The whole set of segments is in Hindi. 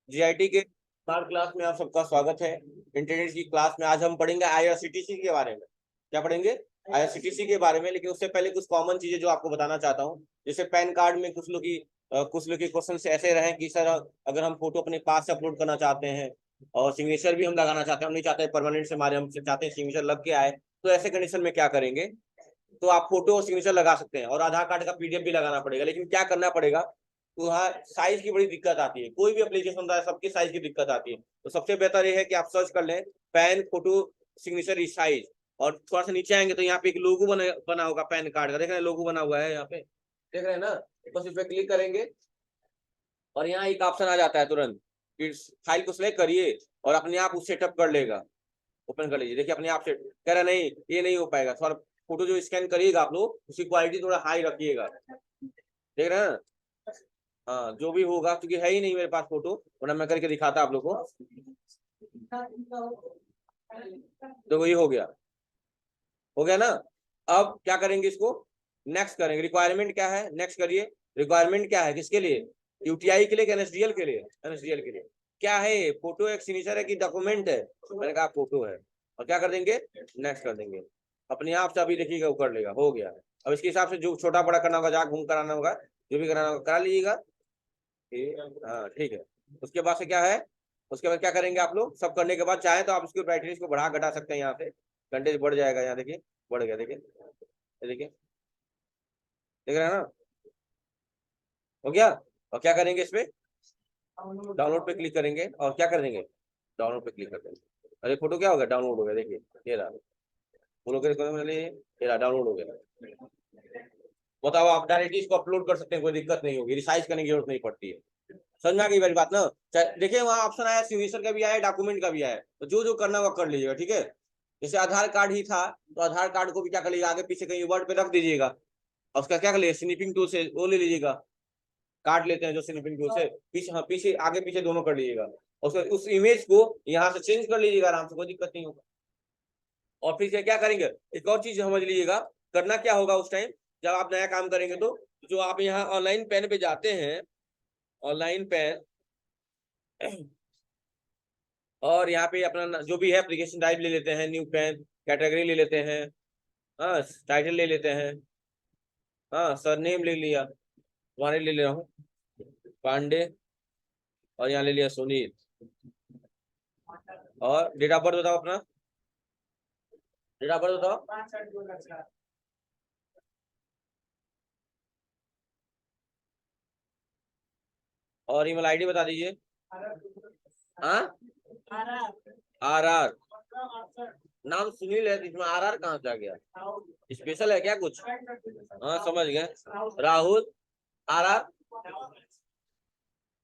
जीआईटी के स्मार्ट क्लास में आप सबका स्वागत है। इंटरनेट की क्लास में आज हम पढ़ेंगे आईआरसीटीसी के बारे में। क्या पढ़ेंगे? आईआरसीटीसी के बारे में। लेकिन उससे पहले कुछ कॉमन चीजें जो आपको बताना चाहता हूँ, जैसे पैन कार्ड में कुछ लोग के क्वेश्चन ऐसे रहे कि सर अगर हम फोटो अपने पास से अपलोड करना चाहते हैं और सिग्नेचर भी हम लगाना चाहते हैं, हम नहीं चाहते परमानेंट से हमारे, हम चाहते हैं सिग्नेचर लग के आए, तो ऐसे कंडीशन में क्या करेंगे? तो आप फोटो और सिग्नेचर लगा सकते हैं और आधार कार्ड का पीडीएफ भी लगाना पड़ेगा। लेकिन क्या करना पड़ेगा? तो वहाँ साइज की बड़ी दिक्कत आती है। कोई भी एप्लीकेशन होता है, सबकी साइज की दिक्कत आती है। तो सबसे बेहतर ये है कि आप सर्च कर लें पैन फोटो सिग्नेचर साइज, और थोड़ा सा नीचे आएंगे तो यहाँ पे एक लोगो बना होगा पैन कार्ड का। देख रहे हैं लोगो बना हुआ है यहाँ पे, देख रहे हैं ना? बस इस पे क्लिक करेंगे और यहाँ एक ऑप्शन आ जाता है तुरंत कि फाइल को सिलेक्ट करिए और अपने आप उस सेटअप कर लेगा। ओपन कर लीजिए, देखिए अपने आप से कह रहा नहीं ये नहीं हो पाएगा। थोड़ा फोटो जो स्कैन करिएगा आप लोग, उसकी क्वालिटी थोड़ा हाई रखिएगा। देख रहे हैं? हाँ, जो भी होगा, क्योंकि है ही नहीं मेरे पास फोटो, वरना मैं करके दिखाता आप लोग को। तो ये हो गया ना? अब क्या करेंगे? इसको नेक्स्ट करेंगे। रिक्वायरमेंट क्या है? नेक्स्ट करिए। रिक्वायरमेंट क्या है? किसके लिए? यूटीआई के लिए, एनएसडीएल के लिए? एनएसडीएल के लिए। क्या है? फोटो एक सिग्नेचर है कि डॉक्यूमेंट है? मैंने कहा फोटो है। और क्या कर देंगे? नेक्स्ट कर देंगे। अपने आप से अभी देखिएगा वो कर लेगा। हो गया है। अब इसके हिसाब से जो छोटा बड़ा करना होगा, जहाँ घूम कराना होगा, जो भी कराना होगा करा लीजिएगा। हाँ ठीक है। उसके बाद से क्या है? उसके बाद क्या करेंगे आप लोग? सब करने के बाद चाहे तो आप इसको ब्राइटनेस को बढ़ा घटा सकते हैं। यहाँ से घंटे बढ़ जाएगा। यहाँ देखिए बढ़ गया, देखिए देखिए, देख रहे हैं ना? हो गया। और क्या करेंगे? इस पे डाउनलोड पे क्लिक करेंगे और क्या कर देंगे? डाउनलोड पे क्लिक कर देंगे। अरे फोटो क्या हो गया? डाउनलोड हो गया। देखिए ये रहा, फोटो के ये रहा, डाउनलोड हो गया। बताओ, आप डायरेक्टली इसको अपलोड कर सकते हैं, कोई दिक्कत नहीं होगी। रिसाइज करने की जरूरत नहीं पड़ती है। समझ में आ गई मेरी बात ना? देखिए वहाँ ऑप्शन आया, सिग्नेचर का भी आया, डॉक्यूमेंट का भी आया। तो जो जो करना होगा कर लीजिएगा, ठीक है? जैसे आधार कार्ड ही था, तो आधार कार्ड को भी क्या कर लीजिएगा, आगे पीछे कहीं वर्ड पे रख दीजिएगा और उसका क्या कर लीजिए, स्निपिंग टूल से वो ले लीजिएगा। काट लेते हैं जो स्निपिंग टूल से, पीछे, हाँ पीछे आगे पीछे दोनों कर लीजिएगा। उस इमेज को यहाँ से चेंज कर लीजिएगा आराम से, कोई दिक्कत नहीं होगा। और फिर क्या करेंगे? एक और चीज समझ लीजिएगा। करना क्या होगा उस टाइम जब आप नया काम करेंगे, तो जो आप यहाँ ऑनलाइन पेन पे जाते हैं, ऑनलाइन पेन, और यहाँ पे अपना जो भी है एप्लीकेशन टाइप ले लेते हैं, न्यू पेन, कैटेगरी ले लेते हैं, हाँ टाइटल ले लेते हैं, हाँ सरनेम ले लिया, तुम्हारे ले ले रहा हूँ पांडे, और यहाँ ले लिया सुनील। और डेट ऑफ बर्थ बताओ अपना, डेट ऑफ बर्थ बताओ। और ईमेल आईडी बता दीजिए। हाँ, आर आर, नाम सुनील है, इसमें आर आर कहाँ से आ गया? स्पेशल है क्या कुछ? हाँ समझ गए। Rahul, R R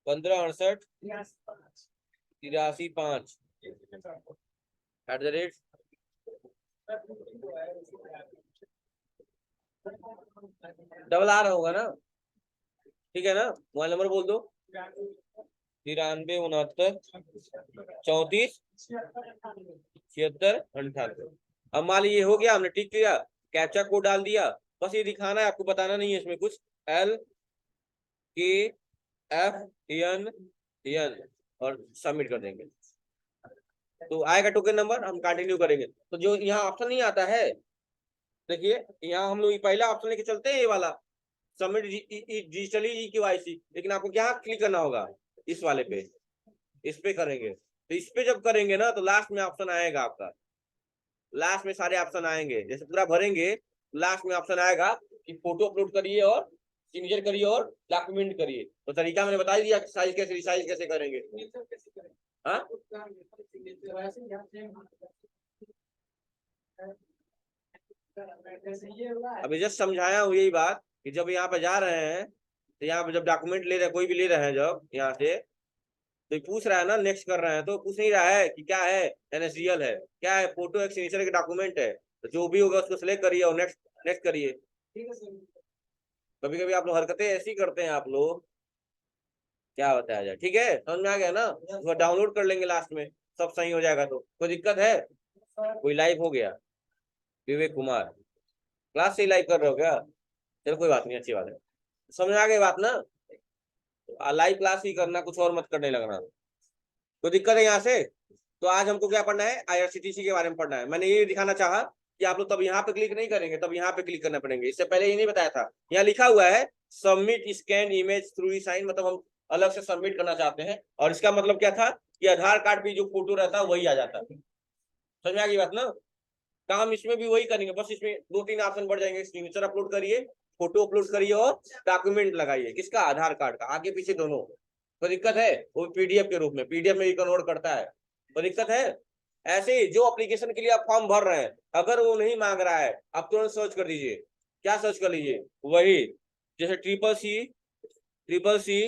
1568 83 5 @ double R होगा ना? ठीक है ना? मोबाइल नंबर बोल दो। 93 69 34 76 98। अब मान लीजिए हो गया, हमने टिक किया, कैप्चा कोड डाल दिया। बस ये दिखाना है आपको, बताना नहीं है इसमें कुछ। LKFN और सबमिट कर देंगे तो आएगा टोकन नंबर, हम कंटिन्यू करेंगे। तो जो यहाँ ऑप्शन नहीं आता है, देखिए यहाँ हम लोग पहला ऑप्शन लेके चलते हैं, ये वाला सबमिट डिजिटली ई-केवाईसी। लेकिन आपको क्या क्लिक करना होगा? इस वाले पे, इस पे करेंगे। तो इस पे जब करेंगे ना, तो लास्ट में ऑप्शन आएगा आपका, लास्ट में सारे ऑप्शन आएंगे। जैसे पूरा भरेंगे, लास्ट में ऑप्शन आएगा कि फोटो अपलोड करिए और सिग्नेचर करिए और डॉक्यूमेंट करिए। तो तरीका मैंने बता दिया, साइज कैसे रिसाइज कैसे करेंगे। हाँ, अभी जस्ट समझाया हूँ यही बात कि जब यहाँ पे जा रहे हैं, तो यहाँ पे जब डॉक्यूमेंट ले रहे हैं, कोई भी ले रहे हैं जब यहाँ से, तो पूछ रहा है ना, नेक्स्ट कर रहे हैं, तो पूछ नहीं रहा है कि क्या है, एनएसडीएल है, क्या है, फोटो एक सिग्नेचर के डॉक्यूमेंट है। तो जो भी होगा उसको सिलेक्ट करिए और नेक्स्ट नेक्स्ट करिए। कभी कभी आप लोग हरकतें ऐसी करते हैं आप लोग, क्या बताया जाए। ठीक है, समझ में आ गया ना? उसको डाउनलोड कर लेंगे, लास्ट में सब सही हो जाएगा। तो कोई दिक्कत है? कोई लाइव हो गया? विवेक कुमार, क्लास से लाइव कर रहे हो क्या? चलो कोई बात नहीं, अच्छी बात है। समझ में आ गई बात ना? लाइव क्लास ही करना, कुछ और मत करने लगना। कोई दिक्कत है यहाँ से? तो आज हमको क्या पढ़ना है, आईआरसीटीसी के बारे में पढ़ना है। मैंने ये दिखाना चाहा कि आप लोग तब यहाँ पे क्लिक नहीं करेंगे, तब यहाँ पे क्लिक करना पड़ेंगे। इससे पहले ये नहीं बताया था, यहाँ लिखा हुआ है सबमिट स्कैन इमेज थ्रू ई साइन, मतलब हम अलग से सबमिट करना चाहते हैं। और इसका मतलब क्या था कि आधार कार्ड पे जो फोटो रहता है वही आ जाता है। समझ में आ गई बात ना? काम इसमें भी वही करेंगे, बस इसमें 2-3 ऑप्शन बढ़ जाएंगे। सिग्नेचर अपलोड करिए, फोटो अपलोड करिए और डॉक्यूमेंट लगाइए। किसका? आधार कार्ड का, आगे पीछे दोनों। तो दिक्कत है? वो पीडीएफ के रूप में, पीडीएफ में भी कन्वर्ट करता है। तो दिक्कत है? ऐसे ही जो एप्लीकेशन के लिए आप फॉर्म भर रहे हैं, अगर वो नहीं मांग रहा है, आप तुरंत सर्च कर दीजिए। क्या सर्च कर लीजिए? वही, जैसे triple C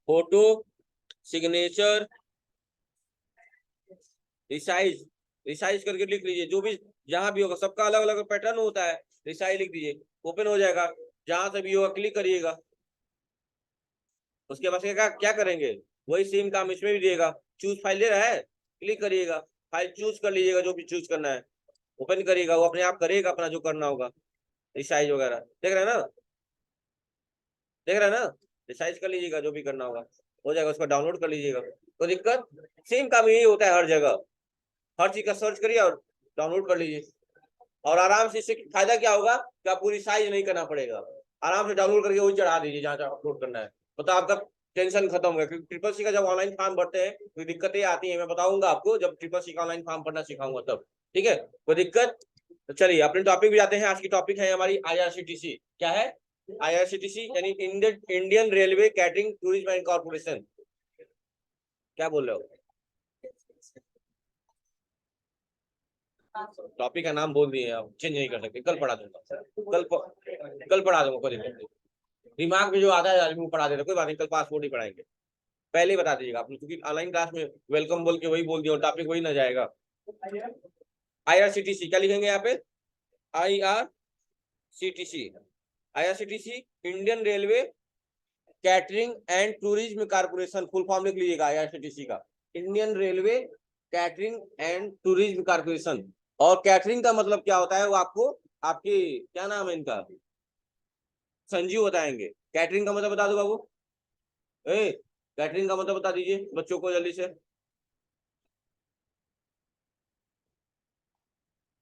photo signature resize, resize करके लिख लीजिए। जो भी जहां भी होगा, सबका अलग अलग पैटर्न होता है। रिसाइज लिख दीजिए, ओपन हो जाएगा। जहां से भी होगा क्लिक करिएगा। उसके बाद क्या करेंगे, वही सेम काम इसमें भी देगा। चूज फाइल ले रहा है, क्लिक करिएगा, फाइल चूज कर लीजिएगा जो भी चूज करना है, ओपन करिएगा। वो अपने आप करेगा अपना जो करना होगा, रिसाइज वगैरह। देख रहे हैं ना? देख रहे हैं ना? रिसाइज कर लीजिएगा, जो भी करना होगा हो जाएगा। उसको डाउनलोड कर लीजिएगा। तो दिक्कत, सेम काम यही होता है हर जगह। हर चीज का सर्च करिए और डाउनलोड कर लीजिए। और आराम से, इससे फायदा क्या होगा कि आपको रिसाइज नहीं करना पड़ेगा। आराम से डाउनलोड करके वही चढ़ा दीजिए जहाँ जहाँ अपलोड करना है। तो आपका टेंशन खत्म होगा। क्योंकि ट्रिपल सी का जब ऑनलाइन फॉर्म भरते हैं तो दिक्कतें आती हैं। मैं बताऊंगा आपको जब ट्रिपल सी का ऑनलाइन फॉर्म भरना सिखाऊंगा तब, ठीक है? कोई दिक्कत? तो चलिए अपने टॉपिक भी जाते हैं। आज की टॉपिक है हमारी आईआरसीटीसी। क्या है? आईआरसीटीसी यानी Indian railway catering tourism and corporation. क्या बोल रहे हो? टॉपिक का नाम बोल दिए, आप चेंज नहीं कर सकते। कल पढ़ा दूंगा, कल पढ़ा दूंगा, कोई दिक्कत नहीं। दिमाग में जो आता है आदमी पढ़ा देता, कोई बात नहीं। कल पासपोर्ट ही पढ़ाएंगे, पहले ही बता दीजिएगा आपने, क्योंकि ऑनलाइन क्लास में वेलकम बोल के वही बोल दिया, टॉपिक वही ना जाएगा। आईआरसीटीसी क्या लिखेंगे यहाँ पे? IRCTC, IRCTC Indian railway catering and tourism corporation. Full form लिख लीजिएगा आईआरसीटीसी का, Indian railway catering and tourism corporation. और कैटरिंग का मतलब क्या होता है वो आपको, आपकी क्या नाम है इनका, संजीव बताएंगे। कैटरिंग का मतलब बता दो बाबू। कैटरिंग का मतलब बता दीजिए बच्चों को जल्दी से।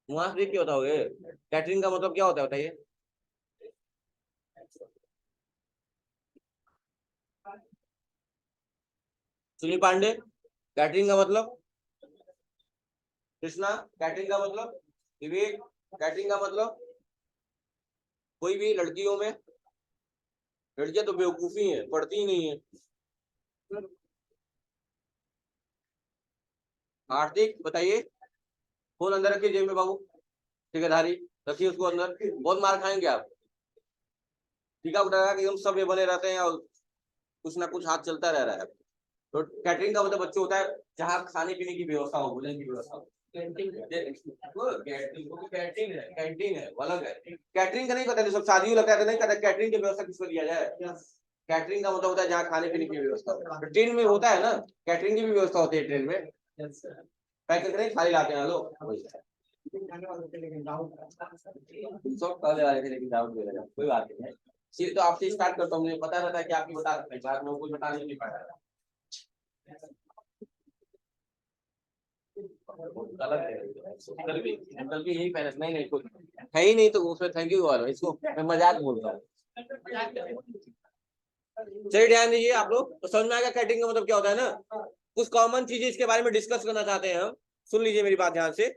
वहां से देख के बताओगे कैटरिंग का मतलब क्या होता है, बताइए। सुनील पांडे, कैटरिंग का मतलब। कृष्णा, कैटरिंग का मतलब। विवेक, कैटरिंग का मतलब। कोई भी लड़कियों में, लड़कियां तो बेवकूफी है, पढ़ती ही नहीं है। हार्दिक बताइए। फोन अंदर रखिए जेब में बाबू, ठेकेदारी रखिए उसको अंदर। बहुत मार खाएंगे आप। टीका उठाया कि हम सब ये बने रहते हैं और कुछ ना कुछ हाथ चलता रह रहा है। तो कैटरिंग का मतलब बच्चे होता है जहाँ खाने पीने की व्यवस्था हो, भोजन की व्यवस्था हो। कैंटीन है, कैंटीन है, अलग है। कैटरिंग का नहीं पता, सब शादी लगता है तो नहीं कहता कैटरिंग की व्यवस्था किसको दिया जाए। कैटरिंग का मतलब होता है जहाँ खाने पीने की व्यवस्था हो। ट्रेन में होता है ना, कैटरिंग की भी व्यवस्था होती है ट्रेन में। पैक करके खाली लाते हैं लोग। सब पहले वाले थे लेकिन डाउट मिलेगा, कोई बात नहीं है। सिर्फ तो आपसे स्टार्ट करता हूँ, मुझे पता रहता है कि आप ही बता सकते हैं, बाद में कुछ बता नहीं पाया। गलत है, कल भी यही पहले नहीं नहीं कुछ है ही नहीं, तो उसमें थैंक यू वाला इसको मैं मजाक बोलता हूँ। चलिए ध्यान दीजिए आप लोग, तो समझ में आ गया कैटरिंग का मतलब क्या होता है ना। कुछ कॉमन चीजें इसके बारे में डिस्कस करना चाहते हैं हम। सुन लीजिए मेरी बात ध्यान से,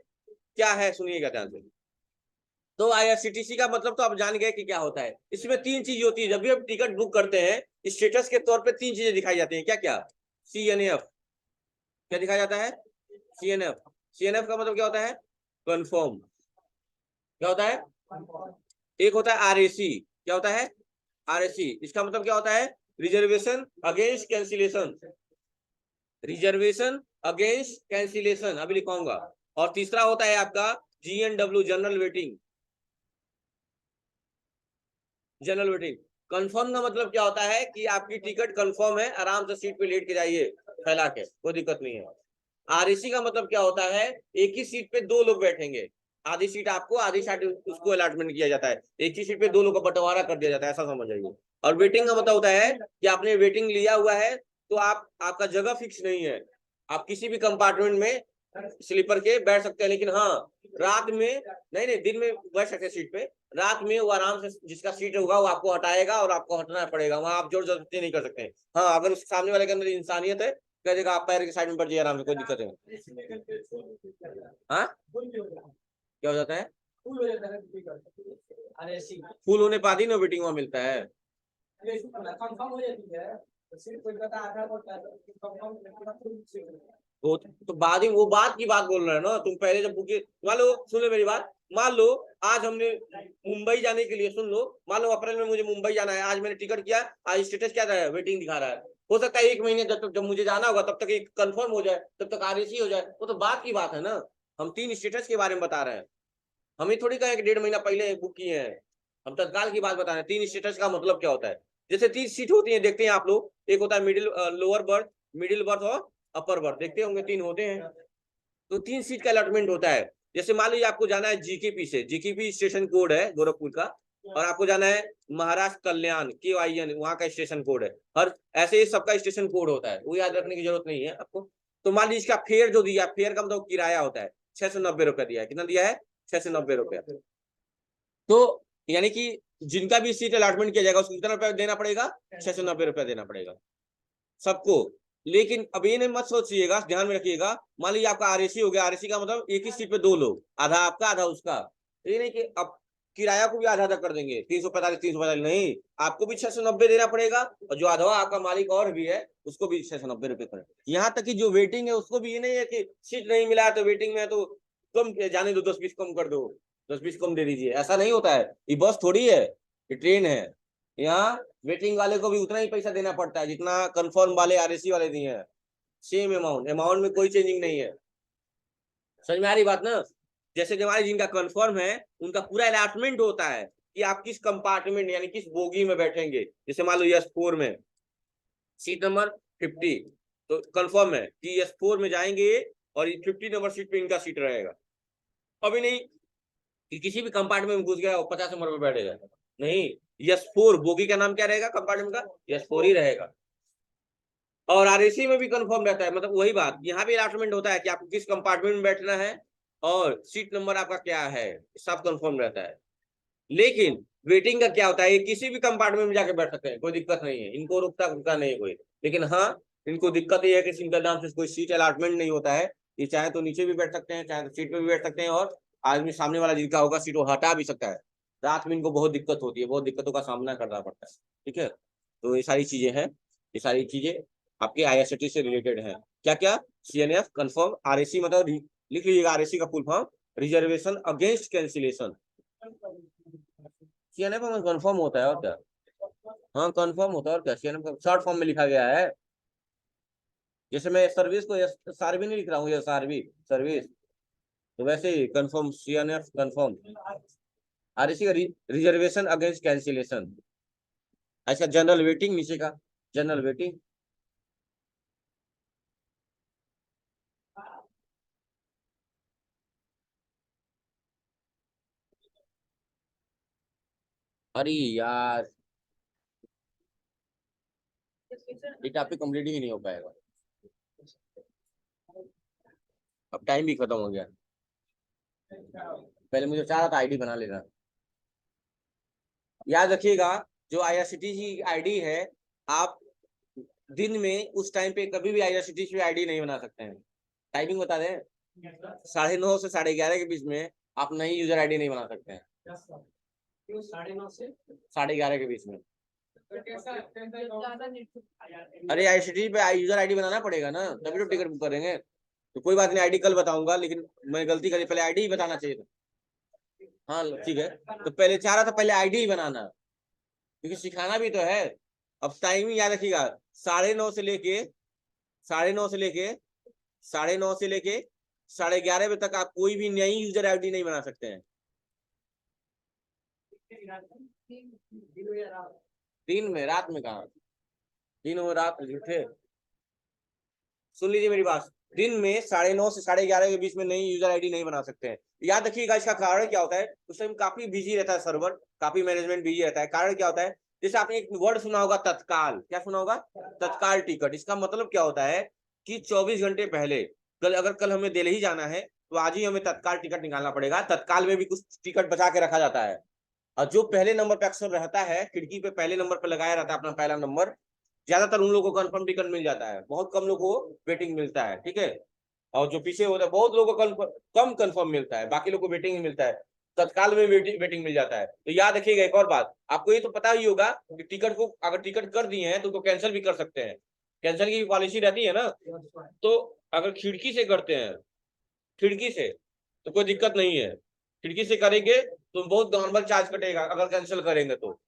क्या है सुनिएगा ध्यान से। तो आईआरसीटीसी का मतलब तो आप जान गए कि क्या होता है। इसमें 3 चीज होती है। जब भी आप टिकट बुक करते हैं स्टेटस के तौर पे 3 चीजें दिखाई जाती हैं। क्या क्या? CNF, क्या दिखाया जाता है? CNF। CNF का मतलब क्या होता है? कंफर्म। क्या होता है? एक होता है RAC। क्या होता है? RAC, इसका मतलब क्या होता है? Reservation against cancellation, reservation against cancellation, अभी लिखाऊंगा। और तीसरा होता है आपका GNW, general waiting, general waiting. Confirm का मतलब क्या होता है कि आपकी टिकट कंफर्म है, आराम से सीट पे लेट के जाइए फैला के, कोई दिक्कत नहीं है। RAC का मतलब क्या होता है? एक ही सीट पे 2 लोग बैठेंगे, आधी सीट आपको, आधी सीट उसको अलॉटमेंट किया जाता है। एक ही सीट पे 2 लोग का बंटवारा कर दिया जाता है, ऐसा समझ जाइए। और वेटिंग का मतलब होता है कि आपने वेटिंग लिया हुआ है तो आपका जगह फिक्स नहीं है, आप किसी भी कंपार्टमेंट में स्लीपर के बैठ सकते हैं, लेकिन हाँ रात में नहीं, दिन में बैठ सकते हैं सीट पे, रात में वो आराम से जिसका सीट होगा वो आपको हटाएगा और आपको हटना पड़ेगा, वहां आप जोर जबरदस्ती नहीं कर सकते हैं। हाँ अगर उस सामने वाले के अंदर इंसानियत है, कह देगा आप पैर के साइड में बैठ जाइए आराम से, कोई दिक्कत है। हाँ क्या हो जाता है, फुल होने पर ही ना वेटिंग वहां मिलता है। वो तो बाद ही वो बात की बात बोल रहे हैं ना, तुम पहले जब बुकिंग, मान लो सुन लो मेरी बात, मान लो आज हमने मुंबई जाने के लिए, सुन लो मान लो अप्रैल में मुझे मुंबई जाना है, आज मैंने टिकट किया, आज स्टेटस क्या है, वेटिंग दिखा रहा है, हो सकता है 1 महीने जब मुझे जाना होगा तब तक एक कंफर्म हो जाए, तब तक आरएसी हो जाए, वो तो बात की बात है ना। हम 3 स्टेटस के बारे में बता रहे हैं, हमें थोड़ी कहें कि 1.5 महीना पहले बुक किए हैं, हम तत्काल की बात बता रहे हैं। 3 स्टेटस का मतलब क्या होता है, जैसे 3 सीट होती है, देखते हैं आप लोग, एक होता है middle lower berth, middle birth और अपर बर्थ, देखते होंगे 3 होते हैं, तो 3 सीट का अलॉटमेंट होता है। जैसे मान लीजिए आपको जाना है जीकेपी से, जीकेपी स्टेशन कोड है गोरखपुर का, और आपको जाना है महाराष्ट्र कल्याण KYN, वहां का स्टेशन कोड है, हर ऐसे ही सबका स्टेशन कोड होता है, वो याद रखने की जरूरत नहीं है आपको। तो मान लीजिए इसका फेयर जो दिया, फेयर का मतलब किराया होता है, 690 रुपया दिया है, कितना दिया है, 690 रुपया। तो यानी कि जिनका भी सीट अलॉटमेंट किया जाएगा उसको कितना रुपया देना पड़ेगा, 690 रुपया देना पड़ेगा सबको। लेकिन अब ये नहीं मत सोचिएगा, ध्यान में रखिएगा, मान लीजिए आपका आरएसी हो गया, आरएसी का मतलब एक ही सीट पे 2 लोग, आधा आपका आधा उसका, ये नहीं कि अब किराया को भी आधा आधा कर देंगे, 345 नहीं, आपको भी 690 देना पड़ेगा, और जो आधा आपका मालिक और भी है उसको भी 690 रुपये करें। यहाँ तक कि जो वेटिंग है उसको भी ये नहीं है कि सीट नहीं मिला है तो वेटिंग में है तो कम जाने दो, 10-20 कम कर दो, 10-20 कम दे दीजिए, ऐसा नहीं होता है। ये बस थोड़ी है, ये ट्रेन है, यहाँ वेटिंग वाले को भी उतना ही पैसा देना पड़ता है जितना कंफर्म वाले आरएसी वाले दिए हैं, सेम अमाउंट, अमाउंट में कोई चेंजिंग नहीं है। समझ में आ रही बात ना। जैसे कि हमारे जिनका कंफर्म है उनका पूरा अलॉटमेंट होता है कि आप किस कंपार्टमेंट यानी किस बोगी में बैठेंगे। जैसे मान लो S4 में सीट नंबर 50, तो कंफर्म है कि S4 में जाएंगे और 50 नंबर सीट पे इनका सीट रहेगा। अभी नहीं कि किसी भी कंपार्टमेंट में घुस गया और 50 नंबर पे बैठेगा, नहीं, S4 बोगी का नाम क्या रहेगा, कंपार्टमेंट का S4 ही रहेगा। और आरएसी में भी कंफर्म रहता है, मतलब वही बात, यहाँ भी अलॉटमेंट होता है कि आपको किस कंपार्टमेंट में बैठना है और सीट नंबर आपका क्या है, सब कंफर्म रहता है। लेकिन वेटिंग का क्या होता है, ये किसी भी कंपार्टमेंट में जाके बैठ सकते हैं, कोई दिक्कत नहीं है, इनको रुकता नहीं है कोई। लेकिन हाँ इनको दिक्कत ये है कि सिंगल नाम से कोई सीट अलॉटमेंट नहीं होता है, ये चाहे तो नीचे भी बैठ सकते हैं, चाहे तो सीट पे भी बैठ सकते हैं, और आदमी सामने वाला जिनका होगा सीट वो हटा भी सकता है। रात में इनको बहुत दिक्कत होती है, बहुत दिक्कतों का सामना करना पड़ता है, ठीक है। तो ये सारी चीजें हैं, ये सारी चीजें आपके IRCTC से रिलेटेड है। क्या क्या, CNF कंफर्म, RAC मतलब लिख लीजिएगा, RAC का full form reservation against cancellation, CNF में कंफर्म होता है और क्या, हाँ कंफर्म होता है और क्या, CNF का शॉर्ट फॉर्म में लिखा गया है। जैसे मैं सर्विस को SRV नहीं लिख रहा हूँ, SRV सर्विस, तो वैसे ही कंफर्म CNF कंफर्म, RAC का रिजर्वेशन अगेंस्ट कैंसिलेशन। अच्छा जनरल वेटिंग नीचे का, जनरल वेटिंग, अरे यार ये टॉपिक कंप्लीट ही नहीं हो पाएगा, अब टाइम भी खत्म हो गया। पहले मुझे चाह रहा था आईडी बना लेना। याद रखिएगा, जो IRCTC आईडी है, आप दिन में उस टाइम पे कभी भी IRCTC आईडी नहीं बना सकते हैं। टाइमिंग बता दें, 9:30 से 11:30 के बीच में आप नई यूजर आईडी नहीं बना सकते हैं, 9:30 से 11:30 के बीच में। अरे IRCTC पे यूजर आईडी बनाना पड़ेगा ना, तभी तो टिकट बुक करेंगे। तो कोई बात नहीं, आईडी कल बताऊंगा, लेकिन मैं गलती करी, पहले आईडी ही बताना चाहिए था। हाँ ठीक है, तो पहले चाह रहा था पहले आईडी ही बनाना, क्योंकि सिखाना भी तो है। अब टाइमिंग याद रखिएगा, 9:30 से लेके 9:30 से लेके 9:30 से लेके 11:30 बजे तक आप कोई भी नई यूजर आईडी नहीं बना सकते हैं। दिन में, रात में कहा, दिन और रात झूठे, सुन लीजिए मेरी बात, दिन में 9:30 से 11:30 के बीच में नई यूजर आईडी नहीं बना सकते हैं। याद रखिएगा इसका कारण क्या होता है, उस टाइम काफी बिजी रहता है सर्वर, काफी मैनेजमेंट बिजी रहता है। कारण क्या होता है, जैसे आपने एक वर्ड सुना होगा तत्काल, क्या सुना होगा? तत्काल टिकट। इसका मतलब क्या होता है कि 24 घंटे पहले, कल हमें दिल्ली जाना है तो आज ही हमें तत्काल टिकट निकालना पड़ेगा। तत्काल में भी कुछ टिकट बचा के रखा जाता है, और जो पहले नंबर पे अक्सर रहता है, खिड़की पे पहले नंबर पे लगाया रहता है अपना पहला नंबर, ज्यादातर उन लोगों को कंफर्म टिकट मिल जाता है, बहुत कम लोगों को वेटिंग मिलता है, ठीक है। और जो पीछे होता है बहुत लोगों को कम कंफर्म मिलता है, बाकी लोगों को वेटिंग ही मिलता है, तत्काल में वेटिंग मिल जाता है। तो याद रखिएगा एक और बात, आपको ये तो पता ही होगा कि टिकट को अगर टिकट कर दिए हैं तो उसको कैंसिल भी कर सकते हैं, कैंसिल की पॉलिसी रहती है ना। तो अगर खिड़की से करते हैं, खिड़की से तो कोई दिक्कत नहीं है, खिड़की से करेंगे तो बहुत नॉर्मल चार्ज कटेगा अगर कैंसिल करेंगे तो।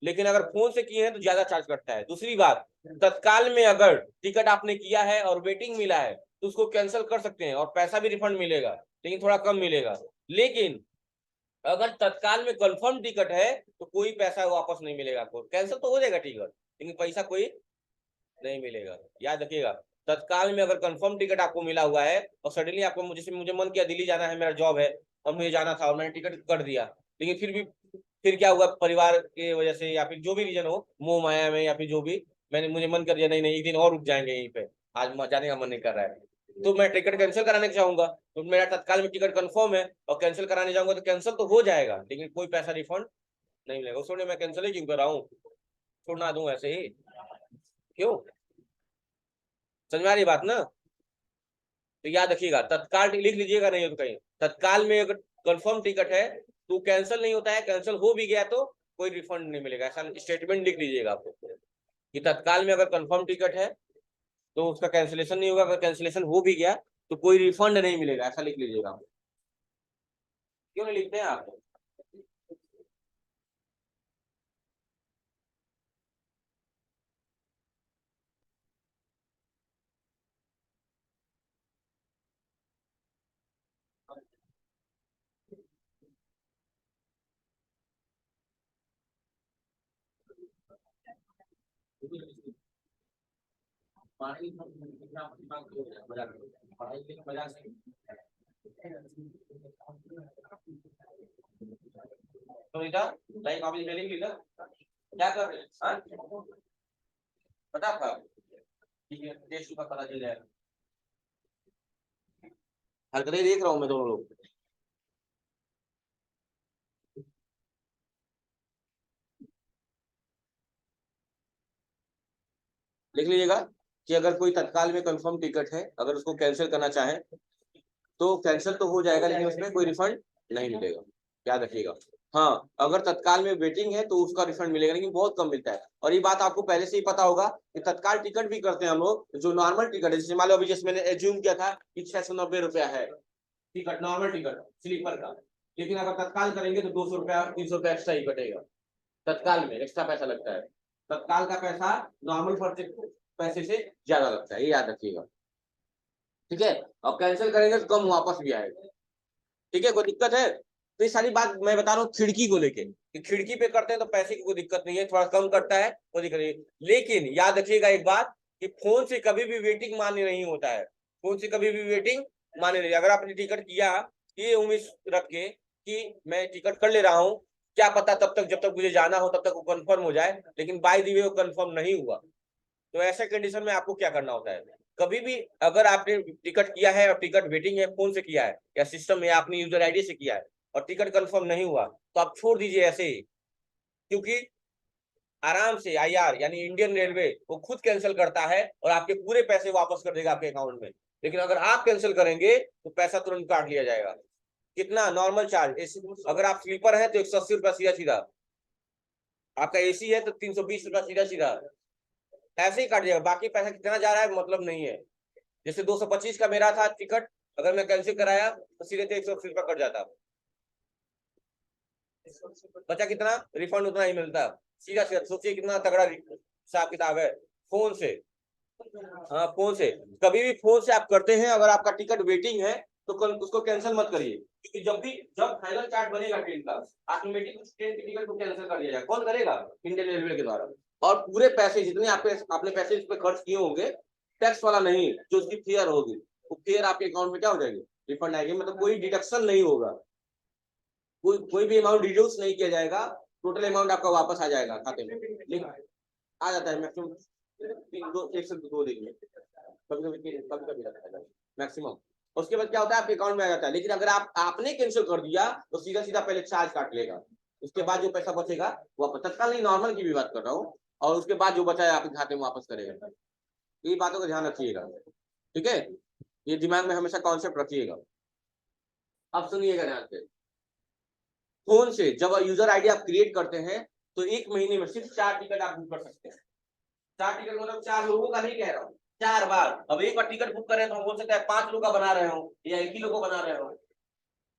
लेकिन अगर फोन से किए हैं तो ज्यादा चार्ज कटता है। दूसरी बात, तत्काल में अगर टिकट आपने किया है और वेटिंग मिला है तो उसको कैंसिल कर सकते हैं और पैसा भी रिफंड मिलेगा, लेकिन थोड़ा कम मिलेगा। लेकिन अगर तत्काल में कंफर्म टिकट है तो कोई पैसा वापस नहीं मिलेगा आपको, कैंसिल तो हो जाएगा टिकट लेकिन पैसा कोई नहीं मिलेगा, याद रखिएगा। तत्काल में अगर कंफर्म टिकट आपको मिला हुआ है और सडनली आपको, मुझे मन किया दिल्ली जाना है, मेरा जॉब है और मुझे जाना था और मैंने टिकट कर दिया, लेकिन फिर क्या हुआ, परिवार की वजह से या फिर जो भी रीजन हो, मोह माया में या फिर जो भी, मुझे मन कर दिया नहीं नहीं एक दिन और रुक जाएंगे यहीं पे, आज जाने का मन नहीं कर रहा है, तो मैं टिकट कैंसिल कराने चाहूंगा। तो मेरा तत्काल में टिकट कंफर्म है और कैंसिल कराने जाऊंगा तो कैंसिल तो हो जाएगा लेकिन कोई पैसा रिफंड नहीं मिलेगा। उसने मैं कैंसिल ही क्यों कर रहा हूँ, छोड़ना दूं ऐसे ही, क्यों? समझ में आ रही बात ना? तो याद रखिएगा, तत्काल लिख लीजिएगा, नहीं हो तो कहीं तत्काल में अगर कंफर्म टिकट है तो कैंसिल नहीं होता है, कैंसिल हो भी गया तो कोई रिफंड नहीं मिलेगा, ऐसा स्टेटमेंट लिख लीजिएगा आपको कि तत्काल में अगर कंफर्म टिकट है तो उसका कैंसिलेशन नहीं होगा, अगर कैंसिलेशन हो भी गया तो कोई रिफंड नहीं मिलेगा, ऐसा लिख लीजिएगा आप। क्यों नहीं लिखते हैं आप? Sunita, like office mailing leader क्या कर रहे हैं? हाँ? पता आपका? ठीक है, टेस्ट का पता चल जाएगा। हरकतें देख रहा हूँ मैं दोनों लोग। लिख लीजिएगा कि अगर कोई तत्काल में कंफर्म टिकट है, अगर उसको कैंसिल करना चाहे तो कैंसिल तो हो जाएगा लेकिन उसमें कोई रिफंड नहीं मिलेगा, याद रखिएगा। हाँ, अगर तत्काल में वेटिंग है तो उसका रिफंड मिलेगा लेकिन बहुत कम मिलता है। और ये बात आपको पहले से ही पता होगा कि तत्काल टिकट भी करते हैं हम लोग, जो नॉर्मल टिकट है, जैसे मान लो अभी जैसे मैंने एज्यूम किया था कि 690 रुपया है टिकट, नॉर्मल टिकट स्लीपर का, लेकिन अगर तत्काल करेंगे तो 200 रुपया 300 रुपया एक्स्ट्रा ही कटेगा, तत्काल में एक्स्ट्रा पैसा लगता है, तत्काल का पैसा नॉर्मल पैसे से ज्यादा लगता है, ये याद रखिएगा, ठीक है। और कैंसिल करेंगे तो कम वापस भी आएगा, ठीक है, कोई दिक्कत है? तो ये सारी बात मैं बता रहा हूँ खिड़की को लेके, कि खिड़की पे करते हैं तो पैसे की कोई दिक्कत नहीं है, थोड़ा कम करता है कोई दिक्कत नहीं। लेकिन याद रखिएगा एक बात, कि फोन से कभी भी वेटिंग मान्य नहीं होता है, फोन से कभी भी वेटिंग मान्य नहीं। अगर आपने टिकट किया, ये उम्मीद रख के कि मैं टिकट कर ले रहा हूँ, क्या पता तब तक, जब तक मुझे जाना हो तब तक वो कंफर्म हो जाए, लेकिन बाय द वे वो कंफर्म नहीं हुआ, तो ऐसे कंडीशन में आपको क्या करना होता है, कभी भी अगर आपने टिकट किया है और टिकट वेटिंग है, फोन से किया है या सिस्टम में आपने यूजर आईडी से किया है और टिकट कंफर्म नहीं हुआ, तो आप छोड़ दीजिए ऐसे ही, क्योंकि आराम से आईआर यानी इंडियन रेलवे वो खुद कैंसिल करता है और आपके पूरे पैसे वापस कर देगा आपके अकाउंट में। लेकिन अगर आप कैंसिल करेंगे तो पैसा तुरंत काट लिया जाएगा। कितना नॉर्मल चार्ज, अगर आप स्लीपर है तो 180 रुपया सीधा सीधा, आपका एसी है तो 320 रुपया सीधा सीधा, ऐसे ही काट जाएगा, बाकी पैसा कितना जा रहा है मतलब नहीं है। जैसे 225 का मेरा था टिकट, अगर मैं कैंसिल कराया तो सीधे 180 रुपया कट जाता, बचा कितना, रिफंड उतना ही मिलता, सीधा सीधा। सोचिए कितना तगड़ा हिसाब किताब है फोन से। हाँ, फोन से, कभी भी फोन से आप करते हैं, अगर आपका टिकट वेटिंग है तो कल उसको कैंसिल मत करिए, क्योंकि जब फाइनल चार्ट बनेगा ट्रेन का, ऑटोमेटिक ट्रेन के टिकट को कैंसिल कर दिया जाएगा। कौन करेगा? इंडियन रेलवे के द्वारा। और पूरे पैसे जितने आपने पैसे इस पे खर्च किए होंगे, टैक्स वाला नहीं, जो उसकी फेयर होगी वो फेयर आपके अकाउंट में क्या हो जाएगी, रिफंड आएगी, मतलब कोई डिडक्शन नहीं होगा, कोई भी अमाउंट रिड्यूस नहीं किया जाएगा, टोटल अमाउंट आपका वापस आ जाएगा खाते में, लिंक आ जाता है मैक्सिमम 1 से 2 दिन में, कभी रहता है मैक्सिमम। उसके बाद क्या होता है आपके अकाउंट में आ जाता है। लेकिन अगर आपने कैंसिल कर दिया तो सीधा सीधा पहले चार्ज काट लेगा, उसके बाद जो पैसा बचेगा वो तत्काल नहीं, नॉर्मल की भी बात कर रहा हूँ, और उसके बाद जो बचा है आपके खाते में वापस करेगा। ये बातों का ध्यान रखिएगा, ठीक है, ये दिमाग में हमेशा कॉन्सेप्ट रखिएगा। अब सुनिएगा ध्यान से, फोन से जब यूजर आईडी आप क्रिएट करते हैं तो 1 महीने में सिर्फ 4 टिकट आप बुक कर सकते हैं। 4 टिकट मतलब 4 लोगों का नहीं कह रहा हूँ, 4 बार। अब एक बार टिकट बुक करें तो हो सकता है 5 लोग का बना रहे हो, या 1 ही लोग को बना रहे हो,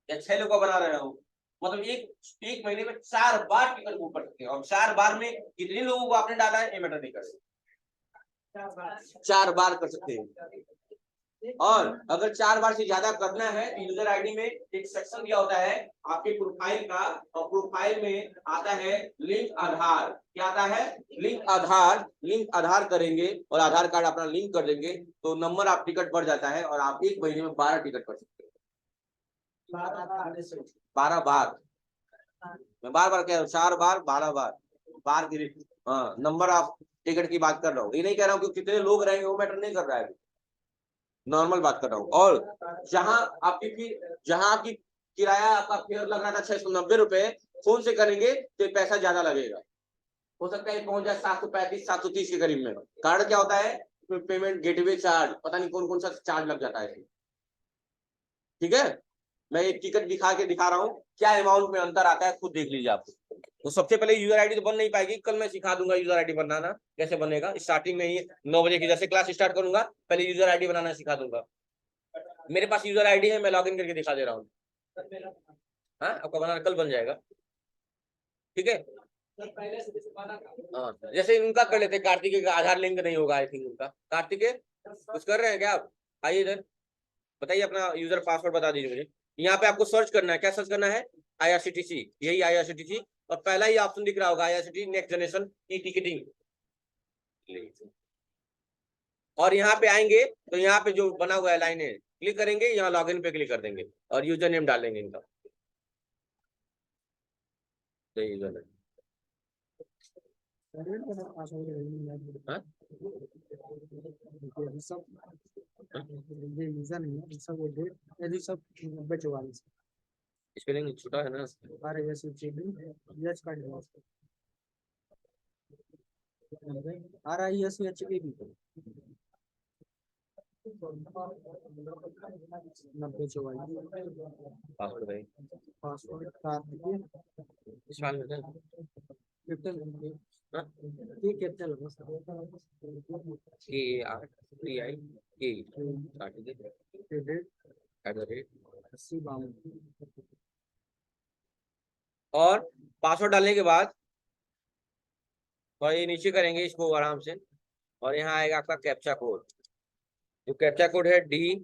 या 6 लोग को बना रहे हो, मतलब एक महीने में 4 बार टिकट बुक कर सकते हैं। और 4 बार में कितने लोगों को आपने डाला है ये मैटर नहीं कर, 4 बार कर सकते हैं। और अगर 4 बार से ज्यादा करना है तो यूजर आईडी में एक सेक्शन दिया होता है आपके प्रोफाइल का, और प्रोफाइल में आता है लिंक आधार। क्या आता है? लिंक आधार। लिंक आधार करेंगे और आधार कार्ड अपना लिंक कर देंगे तो नंबर आप टिकट बढ़ जाता है, और आप 1 महीने में 12 टिकट कर सकते हैं। 12 बार, मैं बार बार कह रहा हूँ, 4 बार 12 बार, बार की हाँ नंबर ऑफ टिकट की बात कर रहा हूँ, ये नहीं कह रहा हूँ कि कितने लोग रहेंगे वो मैटर नहीं कर रहा है, नॉर्मल बात कर रहा हूँ। और जहां आपकी किराया आपका फेयर लग रहा था 690 रुपए, फोन से करेंगे तो पैसा ज्यादा लगेगा, हो सकता है पहुंच जाए 735 730 के करीब में। कार्ड क्या होता है? पेमेंट गेटवे चार्ज, पता नहीं कौन कौन सा चार्ज लग जाता है, ठीक है। मैं एक टिकट दिखा रहा हूँ, क्या अमाउंट में अंतर आता है खुद देख लीजिए आप। तो सबसे पहले यूजर आईडी तो बन नहीं पाएगी, कल मैं सिखा दूंगा यूजर आईडी बनाना कैसे बनेगा। स्टार्टिंग में ही 9 बजे की जैसे क्लास स्टार्ट करूंगा पहले यूजर आईडी बनाना सिखा दूंगा। मेरे पास यूजर आईडी है, मैं लॉगिन करके दिखा दे रहा हूँ। हाँ आपका बनाना कल बन जाएगा, ठीक है। हाँ जैसे इनका कर लेते, कार्तिक का आधार लिंक नहीं होगा आई थिंक उनका। कार्तिक कुछ कर रहे हैं क्या आप? आइए इधर, बताइए अपना यूजर पासवर्ड बता दीजिए मुझे। यहाँ पे आपको सर्च करना है, क्या सर्च करना है? IRCTC, यही IRCTC, और पहला ही ऑप्शन दिख रहा होगा IRCTC next generation e ticketing. और यहाँ पे आएंगे तो यहाँ पे जो बना हुआ है लाइन है क्लिक करेंगे, यहाँ लॉगिन पे क्लिक कर देंगे और यूजर नेम डालेंगे इनका, यूजर नेम। स्पेलिंग छोटा है ना, RISHAB 90 पासवर्ड भाई पासवर्ड कार्तिक इस्तेमाल करते हैं ये कैपिटल और पासवर्ड डालने के बाद और ये नीचे करेंगे इसको आराम से, और यहाँ आएगा आपका कैप्चा कोड। जो कैप्चा कोड है DRRE,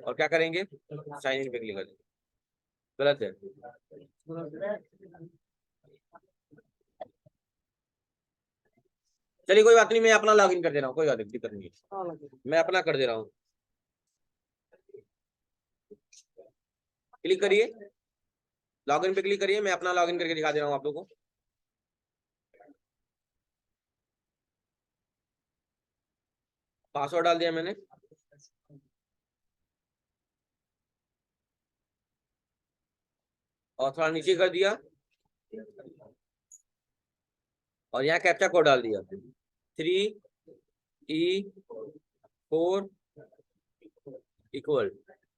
और क्या करेंगे? साइन इन पे क्लिक कर देंगे। गलत है, चलिए कोई बात नहीं, मैं अपना लॉगिन कर दे रहा हूँ, कोई बात दिक्कत नहीं है, मैं अपना कर दे रहा हूँ। क्लिक करिए, लॉगिन पे क्लिक करिए, मैं अपना लॉगिन करके दिखा दे रहा हूँ आप लोगों को। पासवर्ड डाल दिया मैंने, और थोड़ा नीचे कर दिया, और यहाँ कैप्चा कोड डाल दिया 3E4 इक्वल,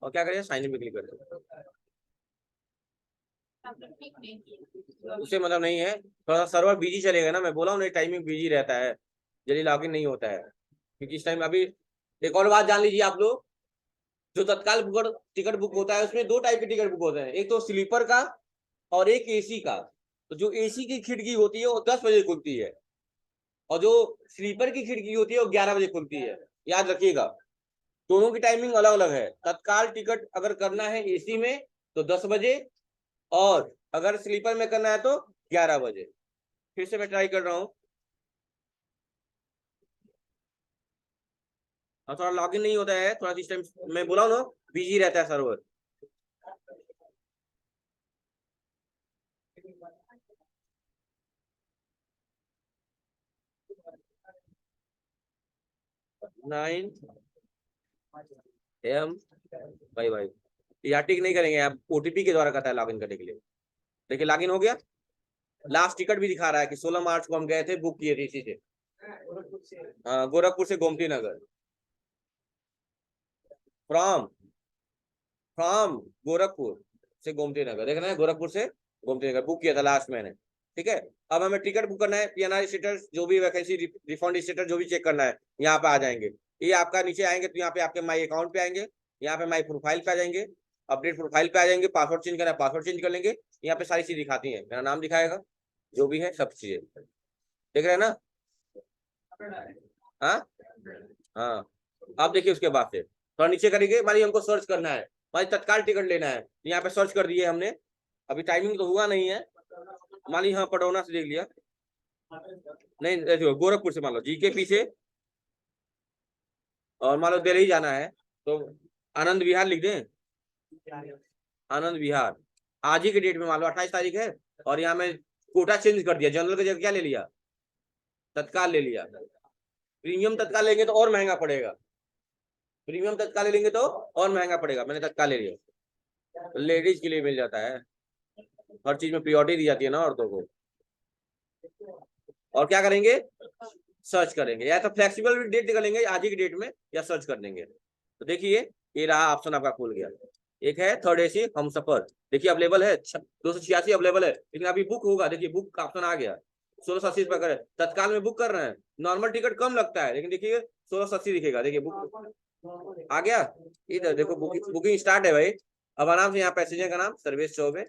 और क्या करें? साइन इन पे क्लिक कर दें। उसे मतलब नहीं है, थोड़ा सा सर्वर बिजी चलेगा ना, मैं बोला हूँ टाइमिंग बिजी रहता है, जल्दी लॉगिन नहीं होता है, क्योंकि इस टाइम अभी एक और बात जान लीजिए आप लोग, जो तत्काल टिकट बुक होता है उसमें 2 टाइप के टिकट बुक होते हैं, एक तो स्लीपर का और एक AC का। तो जो AC की खिड़की होती है वो 10 बजे खुलती है, और जो स्लीपर की खिड़की होती है वो 11 बजे खुलती है, याद रखिएगा, दोनों की टाइमिंग अलग अलग है। तत्काल टिकट अगर करना है AC में तो 10 बजे, और अगर स्लीपर में करना है तो 11 बजे। फिर से मैं ट्राई कर रहा हूँ, और थोड़ा लॉगिन नहीं होता है, थोड़ा सिस्टम मैं बोला हूँ ना बिजी रहता है सर्वर। नाइन एम भाई या टिक नहीं करेंगे, आप ओटीपी के द्वारा कहता है लॉगिन करने के लिए। देखिए लॉगिन हो गया। लास्ट टिकट भी दिखा रहा है कि 16 मार्च को हम गए थे, बुक किए थे इसी से। हाँ, गोरखपुर से गोमती नगर। फ्रॉम फ्रॉम गोरखपुर से गोमती नगर, देख रहे हैं, गोरखपुर से गोमती नगर बुक किया था लास्ट मैंने। ठीक है, अब हमें टिकट बुक करना है, पीएनआर स्टेटस, जो भी वैकेंसी, रिफंड स्टेटस जो भी चेक करना है, यहाँ पे आ जाएंगे। ये आपका नीचे आएंगे तो यहाँ पे आपके माई अकाउंट पे आएंगे, यहाँ पे माई प्रोफाइल पे आ जाएंगे, अपडेट प्रोफाइल पे आ जाएंगे, पासवर्ड चेंज करना है पासवर्ड चेंज कर लेंगे। यहाँ पे सारी चीज दिखाती है, मेरा नाम दिखाएगा, जो भी है सब चीजें देख रहे हैं ना। हाँ हाँ, अब देखिए उसके बाद से थोड़ा नीचे करेंगे, मान लीजिए हमको सर्च करना है, मान लीजिए तत्काल टिकट लेना है, यहाँ पे सर्च कर दिए हमने। अभी टाइमिंग तो हुआ नहीं है, मान लीजिए हाँ पडौना से देख लिया, नहीं देखो गोरखपुर से मान लो जीके पीछे, और मान लो दिल्ली जाना है तो आनंद विहार लिख दें, आनंद विहार। आज ही के डेट में मान लो 28 तारीख है, और यहाँ में कोटा चेंज कर दिया, जनरल की जगह क्या ले लिया, तत्काल ले लिया। प्रीमियम तत्काल लेंगे तो और महंगा पड़ेगा, प्रीमियम तत्काल लेंगे तो और महंगा पड़ेगा, मैंने तत्काल ले लिया। लेडीज के लिए मिल जाता है, हर चीज में प्रियोरिटी दी जाती है ना औरतों को। और क्या करेंगे, सर्च करेंगे, या तो फ्लेक्सिबल डेट निकाल लेंगे आज ही की डेट में, या सर्च कर देंगे। तो देखिए ये रहा ऑप्शन आपका खुल गया। एक है थर्ड एसी हम सफर, देखिए अवेलेबल है 286 अवेलेबल है, लेकिन अभी बुक होगा, देखिए बुक का ऑप्शन आ गया 1680 रुपये करे, तत्काल में बुक कर रहे हैं, नॉर्मल टिकट कम लगता है, लेकिन देखिए 1680 दिखेगा, देखिए बुक आ गया। इधर देखो बुकिंग स्टार्ट है भाई। अब आराम से यहाँ पैसेंजर का नाम सर्विस चौबे,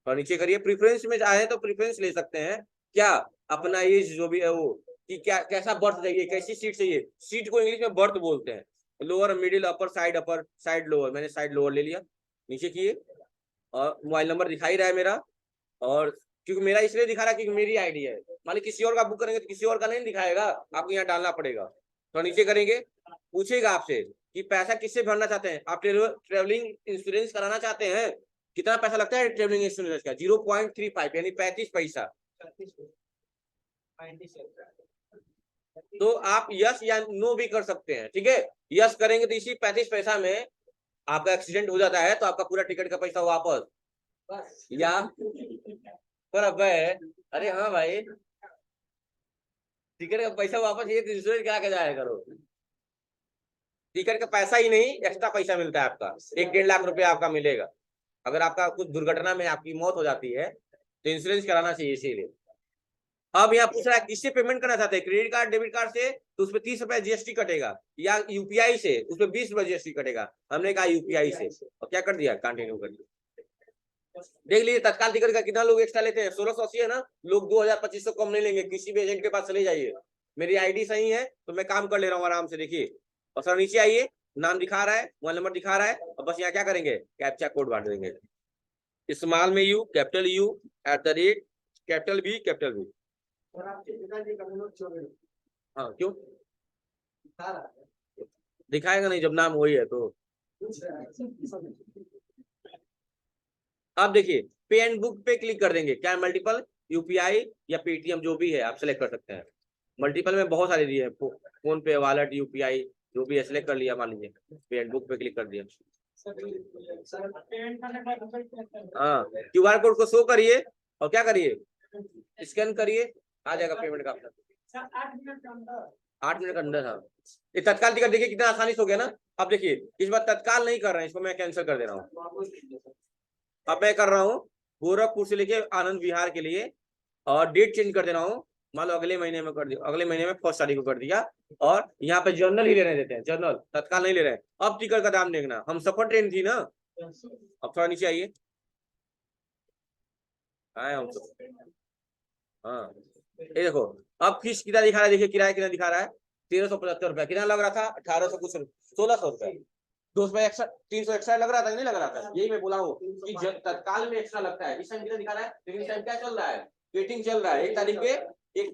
और नीचे करिए, प्रीफरेंस में आए तो प्रीफरेंस ले सकते हैं, क्या अपना ये जो भी है वो, कि क्या कैसा बर्थ चाहिए, कैसी सीट चाहिए, सीट को इंग्लिश में बर्थ बोलते हैं, lower middle upper side lower, मैंने साइड लोअर ले लिया, नीचे किए, और मोबाइल नंबर दिखाई रहा है मेरा, और क्योंकि मेरा इसलिए दिखा रहा है क्योंकि मेरी आईडी है, मान लीजिए किसी और का बुक करेंगे तो किसी और का नहीं दिखाएगा, आपको यहाँ डालना पड़ेगा। तो नीचे करेंगे, पूछेगा आपसे कि पैसा किससे भरना चाहते हैं, आप ट्रेवलिंग इंश्योरेंस कराना चाहते हैं, कितना पैसा लगता है ट्रेवलिंग इंश्योरेंस का, 0.35 यानी 35 पैसा। तो आप यस या नो भी कर सकते हैं, ठीक है। यस करेंगे तो इसी 35 पैसा में आपका एक्सीडेंट हो जाता है तो आपका पूरा टिकट का पैसा वापस, या पर अब अरे हाँ भाई, टिकट का पैसा वापस, ये इंश्योरेंस क्या जाया करो, टिकट का पैसा ही नहीं एक्स्ट्रा पैसा मिलता है आपका, 1-1.5 लाख रुपया आपका मिलेगा। अगर आपका कुछ दुर्घटना में आपकी मौत हो जाती है तो इंश्योरेंस कराना चाहिए इसीलिए। अब यहाँ पूछ रहा है किससे पेमेंट करना चाहते हैं, क्रेडिट कार्ड डेबिट कार्ड से तो उसपे 30 रुपए जीएसटी कटेगा, या यूपीआई से उसपे 20 रुपए जीएसटी कटेगा, हमने कहा यूपीआई से, और क्या कर दिया, कंटिन्यू कर दिया। देख लीजिए तत्काल टिकट का कितना लोग एक्स्ट्रा लेते हैं, 1680 है ना, लोग 2000-2500 कम नहीं लेंगे, किसी भी एजेंट के पास चले जाइए, मेरी आईडी सही है तो मैं काम कर ले रहा हूँ आराम से, देखिए। और सर नीचे आइए, नाम दिखा रहा है, मोबाइल नंबर दिखा रहा है, और बस यहाँ क्या करेंगे, कैप्चा कोड बांट देंगे, स्मॉल में U, capital U, @ capital B, capital B. हाँ क्यों दिखाएगा नहीं जब नाम वही है तो। अब देखिए पे एंड बुक पे क्लिक कर देंगे, क्या मल्टीपल, यूपीआई या पेटीएम जो भी है आप सेलेक्ट कर सकते हैं, मल्टीपल में बहुत सारे दिए हैं, फोन पे, वॉलेट, यूपीआई जो भी है सेलेक्ट कर लिया, मान लीजिए पे एंड बुक पे क्लिक कर दिया। हाँ क्यूआर कोड को शो करिए और क्या करिए, स्कैन करिए, आ जाएगा पेमेंट का ऑप्शन 8 मिनट के अंदर। हाँ ये तत्काल टिकट देखिए कितना आसानी से हो गया ना। अब देखिए इस बार तत्काल नहीं कर रहे हैं, इसको मैं कैंसिल कर दे रहा हूँ। अब मैं कर रहा हूँ गोरखपुर से लेके आनंद विहार के लिए, और डेट चेंज कर दे रहा हूँ, मान लो अगले महीने में कर दिया, अगले महीने में 1 तारीख को कर दिया, और यहाँ पे जर्नल ही लेने देते हैं, जर्नल तत्काल नहीं ले रहे हैं। अब टिकट का दाम देखना, हम सफर ट्रेन थी ना, अब थोड़ा नीचे आइए, आए हम सब, हाँ ये देखो अब किस कितना दिखा रहा है, देखिए किराया कितना दिखा रहा है, 1375 रुपया, कितना लग रहा था 1800 कुछ, 1600 रुपया, 200 एक्स्ट्रा, 300 एक्स्ट्रा लग रहा था, नहीं लग रहा था, यही मैं बोला हूँ कि तत्काल में एक्स्ट्रा लगता है। इस टाइम कितना दिखा रहा है, लेकिन इस टाइम क्या चल रहा है, वेटिंग चल रहा है, 1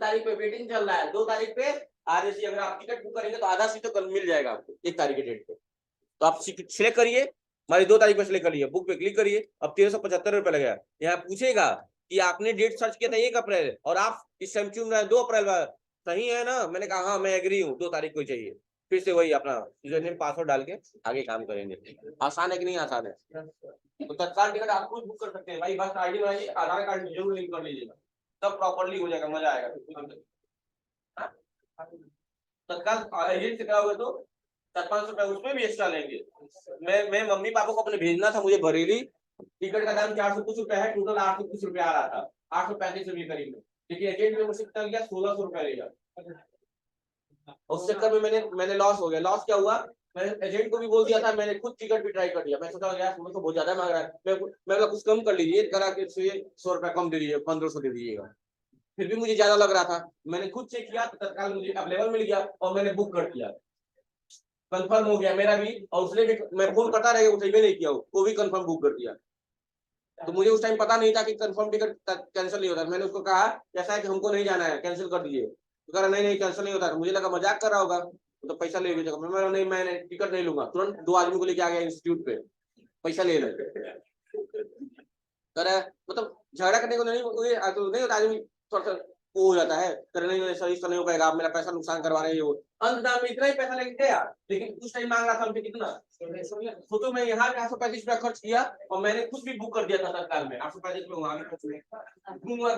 तारीख पे वेटिंग चल रहा है, 2 तारीख पे आरएसी, अगर आप टिकट बुक करेंगे तो आधा सीट तो कल मिल जाएगा आपको 1 तारीख के डेट पे, तो आप सिलेक्ट करिए, हमारी 2 तारीख पे सिलेक्ट करिए, बुक पे क्लिक करिए, अब 1375 रुपये लगेगा। यहाँ पूछेगा कि आपने डेट सर्च किया था 1 अप्रैल और आप इस टाइम चुन रहे हैं 2 अप्रैल, सही है ना? मैंने कहा हाँ मैं एग्री हूँ, 2 तारीख को चाहिए। फिर से वही अपना यूजर नेम पासवर्ड डाल के आगे काम करेंगे। आसान है कि नहीं आसान है? तो तत्काल टिकट आप खुद बुक कर सकते हैं भाई, बस आईडी बनाइए, आधार कार्ड जरूर लिंक कर लीजिएगा, सब प्रॉपर्ली हो जाएगा, मजा आएगा। तत्काल एजेंट से क्या होगा तो 400-500 रुपए उसमें भी एक्स्ट्रा लेंगे। मैं मम्मी पापा को अपने भेजना था मुझे बरेली, टिकट का दाम 400 कुछ रुपया है, टोटल 800 कुछ रुपया आ रहा था, 835 रुपये करीब में। लेकिन एजेंट में मुझसे कितना लिया, 1600 रुपया लिया। उस चक्कर में मैंने लॉस हो गया। लॉस क्या हुआ, मैंने एजेंट को भी बोल दिया था, मैंने खुद टिकट भी ट्राई कर दिया। मैं सोचा यार तो बहुत ज्यादा मांग रहा है, मैं कुछ कम कर लीजिए, करा के 100 रुपया कम दे दीजिए, 1500 दे दीजिएगा। फिर भी मुझे ज्यादा लग रहा था, मैंने खुद चेक किया तो तत्काल मुझे अवेलेबल मिल गया और मैंने बुक कर दिया, कंफर्म हो गया मेरा भी। और उसने भी, मैं फोन करता रह गया, उसे भी नहीं किया, वो भी कंफर्म बुक कर दिया। तो मुझे उस टाइम पता नहीं था कि कंफर्म टिकट कैंसिल नहीं होता। मैंने उसको कहा ऐसा है कि हमको नहीं जाना है, कैंसिल कर दीजिए। तो कह रहा नहीं नहीं कैंसिल नहीं होता। तो मुझे लगा मजाक कर रहा होगा, तो पैसा ले लीजिएगा। नहीं मैंने टिकट नहीं लूंगा, तुरंत 2 आदमी को लेके आ गया इंस्टीट्यूट पे, पैसा ले ले कर, मतलब झगड़ा करने को नहीं होता आदमी, थोड़ा सा वो हो जाता है, कर नहीं सर इसका नहीं हो पाएगा, आप मेरा पैसा नुकसान करवा रहे हो। अंत दाम में इतना ही पैसा लेके गया, लेकिन उस टाइम मांग रहा था हमसे कितना, सोचो मैं यहाँ 835 रुपया खर्च किया और मैंने खुद भी बुक कर दिया था तत्काल में, 835 रुपये वहां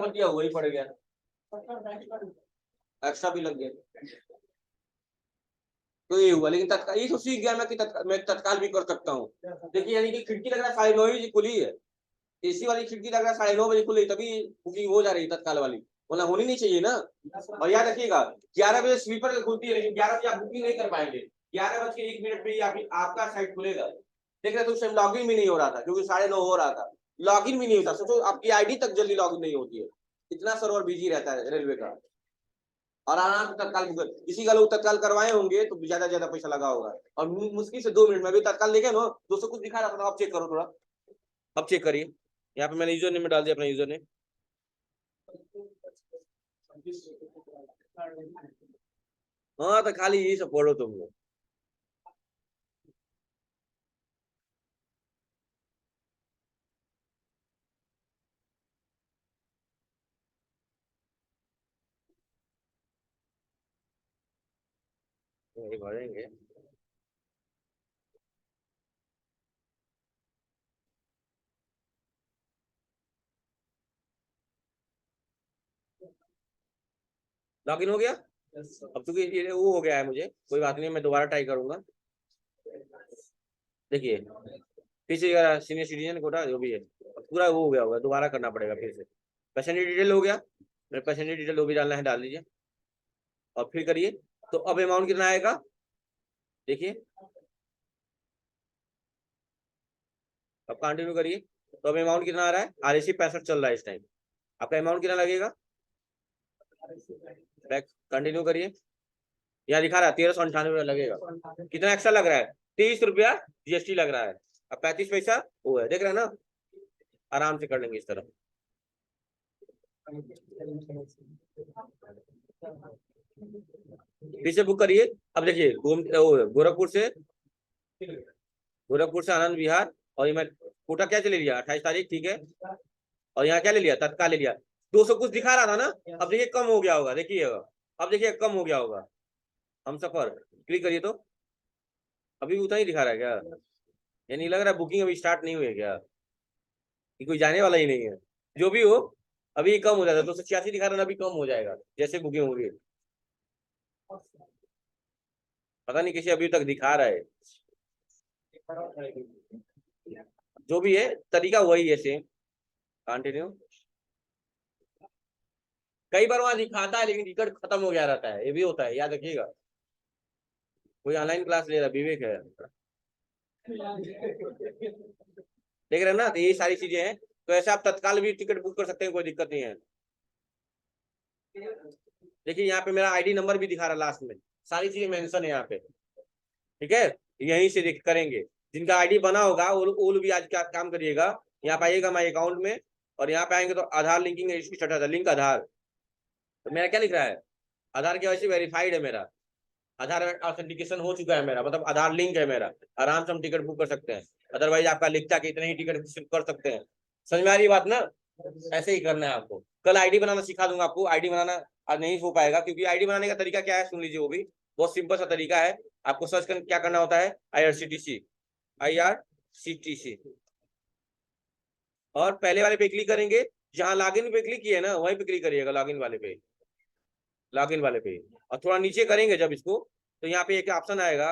भी दिया, वही पड़ गया, एक्स्ट्रा भी लग गया। तो ये हुआ, लेकिन तत्काल ये तो सीख गया मैं कि मैं तत्काल भी कर सकता हूँ। देखिए यानी कि खिड़की लग रहा है 9:30 बजे खुली है, एसी वाली खिड़की लग रहा है 9:30 बजे खुली, तभी बुकिंग हो जा रही है तत्काल वाली, वरना होनी नहीं चाहिए ना। और याद रखिएगा 11 बजे स्लीपर खुलती है, लेकिन 11 बजे आप बुकिंग नहीं कर पाएंगे, 11:01 पे ही आपका साइट खुलेगा। देख रहे तो उस टाइम लॉगिन भी नहीं हो रहा था, क्योंकि 9:30 हो रहा था, लॉगिन भी नहीं होता। सोचो आपकी आईडी तक जल्दी लॉगिन नहीं होती है, इतना सर्वर बिजी रहता है रेलवे का। और आराम से तत्काल किसी का लोग तत्काल करवाए होंगे तो ज्यादा पैसा लगा होगा, और मुश्किल से 2 मिनट में भी तत्काल देखे ना 200 कुछ दिखा रहा था। आप चेक करो थोड़ा, अब चेक करिए, यहाँ पे मैंने यूजर नेम में डाल दिया अपना यूजर नेम। हाँ तो खाली यही सब पढ़ो तुम लोग। भरेंगे लॉगिन हो गया। अब तो ये वो हो गया है, मुझे कोई बात नहीं, मैं दोबारा ट्राई करूंगा। देखिए फिर से सीनियर सिटीजन कोटा जो भी है पूरा वो हो गया होगा, दोबारा करना पड़ेगा फिर से। पैसेंजर डिटेल हो गया, मेरे पैसेंजर डिटेल वो भी डालना है, डाल दीजिए और फिर करिए। तो अब अमाउंट कितना आएगा देखिए, अब कंटिन्यू करिए। तो अब अमाउंट कितना आ रहा है, RAC 65 चल रहा है इस टाइम। आपका अमाउंट कितना लगेगा, बैक कंटिन्यू करिए। यहाँ दिखा रहा है 1398 लगेगा। कितना एक्स्ट्रा लग रहा है, 30 रुपया GST लग रहा है, अब 35 पैसा वो है, देख रहे हैं ना। आराम से कर लेंगे इस तरह। फिर से बुक करिए। अब देखिए गोरखपुर से आनंद विहार, और ये मैं कोटा क्या चले लिया 28 तारीख, ठीक है। और यहाँ क्या ले लिया, तत्काल ले लिया। 200 कुछ दिखा रहा था ना, अब देखिए कम हो गया होगा, देखिए अब देखिए कम हो गया होगा। हम सफर क्लिक करिए तो अभी उतना ही दिखा रहा है क्या, ये नहीं लग रहा बुकिंग अभी स्टार्ट नहीं हुई है क्या, कि कोई जाने वाला ही नहीं है। जो भी हो अभी कम हो जाता है, 286 दिखा रहा है, अभी कम हो जाएगा जैसे बुकिंग होगी। पता नहीं किसी अभी तक दिखा रहा है, जो भी है तरीका वही है सेम। कंटिन्यू। कई बार वहां दिखाता है लेकिन टिकट खत्म हो गया रहता है, ये भी होता है, याद रखिएगा। कोई ऑनलाइन क्लास ले रहा, विवेक है, देख रहे हैं ना। तो ये सारी चीजें हैं, तो ऐसे आप तत्काल भी टिकट बुक कर सकते हैं, कोई दिक्कत नहीं है। देखिए यहाँ पे मेरा आईडी नंबर भी दिखा रहा है लास्ट में, सारी चीजें मेंशन है यहाँ पे, ठीक है। यहीं से देख करेंगे, जिनका आईडी बना होगा वो लोग भी आज क्या काम करिएगा। यहाँ पे आइएगा माई अकाउंट में, और यहाँ पे आएंगे तो आधार लिंकिंग स्टार्ट, लिंक आधार। तो मेरा क्या लिख रहा है, आधार KYC वेरीफाइड है मेरा, आधार ऑथेंटिकेशन हो चुका है मेरा, मतलब आधार लिंक है मेरा, आराम से हम टिकट बुक कर सकते हैं। अदरवाइज आपका लिखता कि इतने ही टिकट कर सकते हैं। समझ में आ रही बात ना। ऐसे ही करना है आपको। कल आईडी बनाना सिखा दूंगा आपको। आईडी बनाना आज नहीं हो पाएगा, क्योंकि आईडी बनाने का तरीका क्या है सुन लीजिए। वो भी बहुत सिंपल सा तरीका है। आपको सर्च कर क्या करना होता है, IRCTC, IRCTC, और पहले वाले पे क्लिक करेंगे। जहां लॉगिन पे क्लिक किए ना वहीं पे क्लिक करिएगा, लॉगिन वाले पे, लॉगिन वाले पे। और थोड़ा नीचे करेंगे जब इसको, तो यहाँ पे एक ऑप्शन आएगा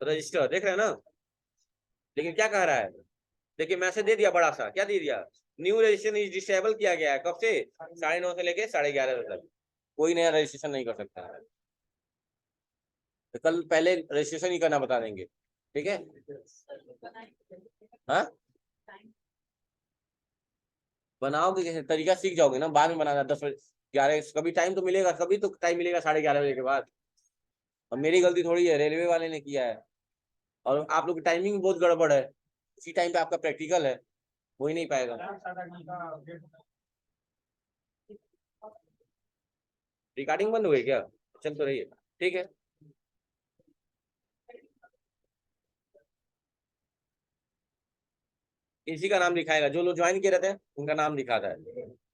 रजिस्टर, देख रहे हैं ना। लेकिन क्या कह रहा है, देखिए मैसेज दे दिया बड़ा सा, क्या दे दिया, न्यू रजिस्ट्रेशन इज डिसेबल किया गया है। कब से, 9:30 से लेके 11:30 तक कोई नया रजिस्ट्रेशन नहीं कर सकता है। तो कल पहले रजिस्ट्रेशन ही करना बता देंगे, ठीक है। हाँ, बनाओगे कैसे, तरीका सीख जाओगे ना, बाद में बनाना 10 बजे 11, कभी टाइम तो मिलेगा, कभी तो टाइम मिलेगा 11:30 बजे के बाद। और मेरी गलती थोड़ी है, रेलवे वाले ने किया है। और आप लोग की टाइमिंग बहुत गड़बड़ है, उसी टाइम पे आपका प्रैक्टिकल है, हो ही नहीं पाएगा। रिकॉर्डिंग बंद हो गई क्या, चल तो रही है, ठीक है। इसी का नाम लिखाएगा, जो लोग ज्वाइन किए रहते हैं उनका नाम लिखा था।